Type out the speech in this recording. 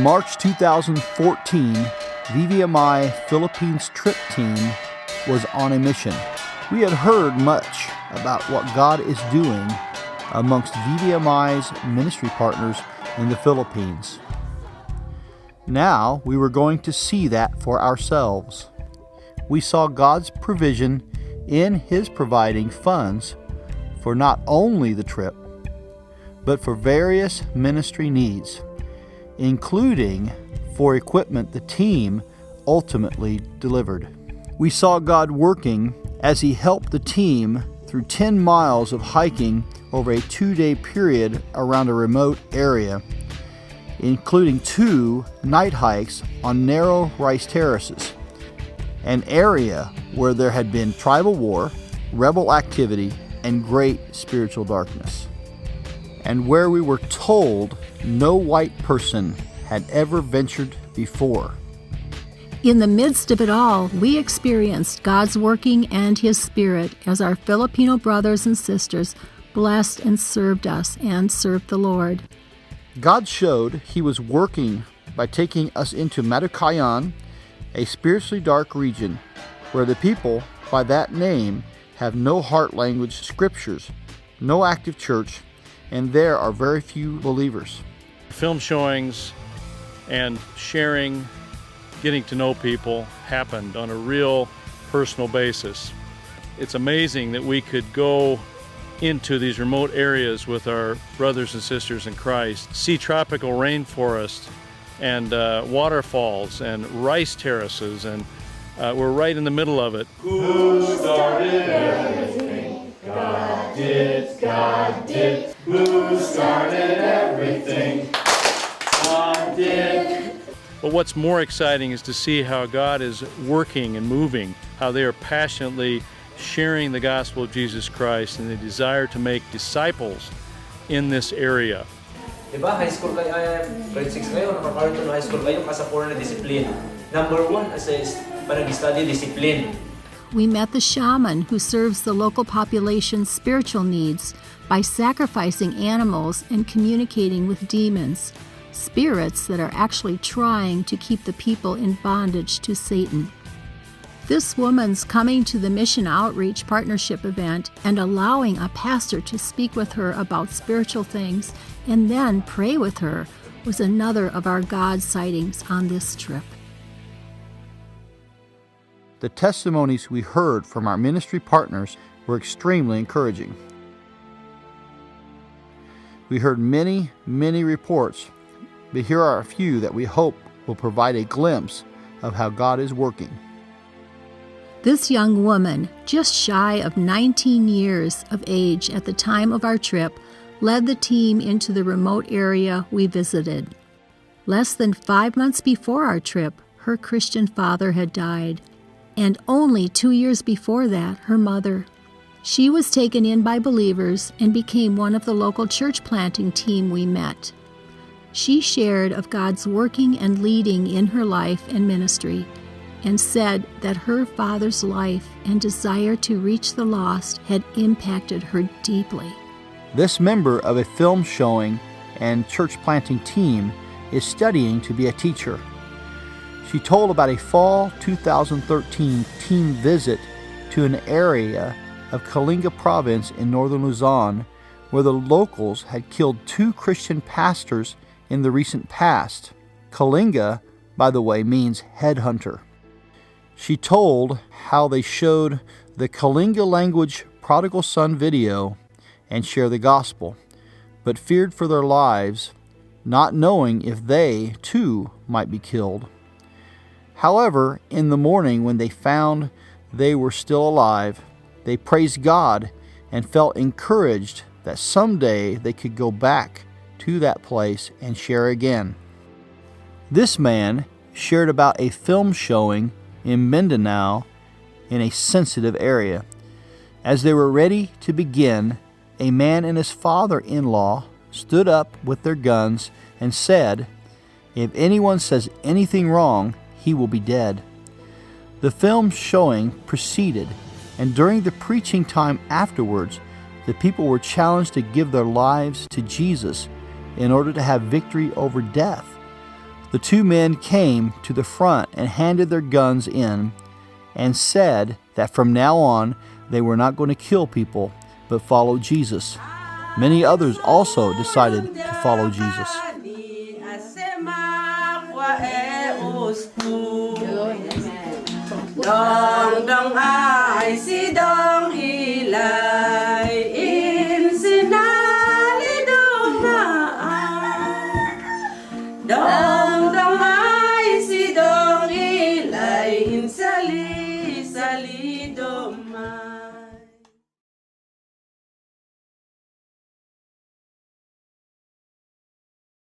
March 2014, VVMI Philippines Trip team was on a mission. We had heard much about what God is doing amongst VVMI's ministry partners in the Philippines. Now we were going to see that for ourselves. We saw God's provision in His providing funds for not only the trip, but for various ministry needs, including for equipment the team ultimately delivered. We saw God working as He helped the team through 10 miles of hiking over a 2-day period around a remote area, including 2 night hikes on narrow rice terraces, an area where there had been tribal war, rebel activity, and great spiritual darkness, and where we were told no white person had ever ventured before. In the midst of it all, we experienced God's working and His Spirit as our Filipino brothers and sisters blessed and served us and served the Lord. God showed He was working by taking us into Madukayan, a spiritually dark region where the people by that name have no heart language scriptures, no active church, and there are very few believers. Film showings and sharing, getting to know people happened on a real personal basis. It's amazing that we could go into these remote areas with our brothers and sisters in Christ, see tropical rainforests and waterfalls and rice terraces, and we're right in the middle of it. Who started everything? God did, God did. Who started everything? God did. But what's more exciting is to see how God is working and moving, how they are passionately sharing the gospel of Jesus Christ and the desire to make disciples in this area. Diba, high school kayo, grade 6 kayo, nakakarating high school kayo, kasapunan na discipline. Number 1, as a panag-study, discipline. We met the shaman who serves the local population's spiritual needs by sacrificing animals and communicating with demons, spirits that are actually trying to keep the people in bondage to Satan. This woman's coming to the Mission Outreach Partnership event and allowing a pastor to speak with her about spiritual things and then pray with her was another of our God sightings on this trip. The testimonies we heard from our ministry partners were extremely encouraging. We heard many reports, but here are a few that we hope will provide a glimpse of how God is working. This young woman, just shy of 19 years of age at the time of our trip, led the team into the remote area we visited. Less than 5 months before our trip, her Christian father had died, and only 2 years before that, her mother. She was taken in by believers and became one of the local church planting team we met. She shared of God's working and leading in her life and ministry, and said that her father's life and desire to reach the lost had impacted her deeply. This member of a film showing and church planting team is studying to be a teacher. She told about a fall 2013 team visit to an area of Kalinga province in northern Luzon where the locals had killed 2 Christian pastors in the recent past. Kalinga, by the way, means headhunter. She told how they showed the Kalinga language prodigal son video and share the gospel, but feared for their lives, not knowing if they, too, might be killed. However, in the morning when they found they were still alive, they praised God and felt encouraged that someday they could go back to that place and share again. This man shared about a film showing in Mindanao in a sensitive area. As they were ready to begin, a man and his father-in-law stood up with their guns and said, "If anyone says anything wrong, he will be dead." The film showing proceeded, and during the preaching time afterwards, the people were challenged to give their lives to Jesus in order to have victory over death. The two men came to the front and handed their guns in and said that from now on they were not going to kill people but follow Jesus. Many others also decided to follow Jesus. Dong dong ai si dong hilai in sinali dong na ai dong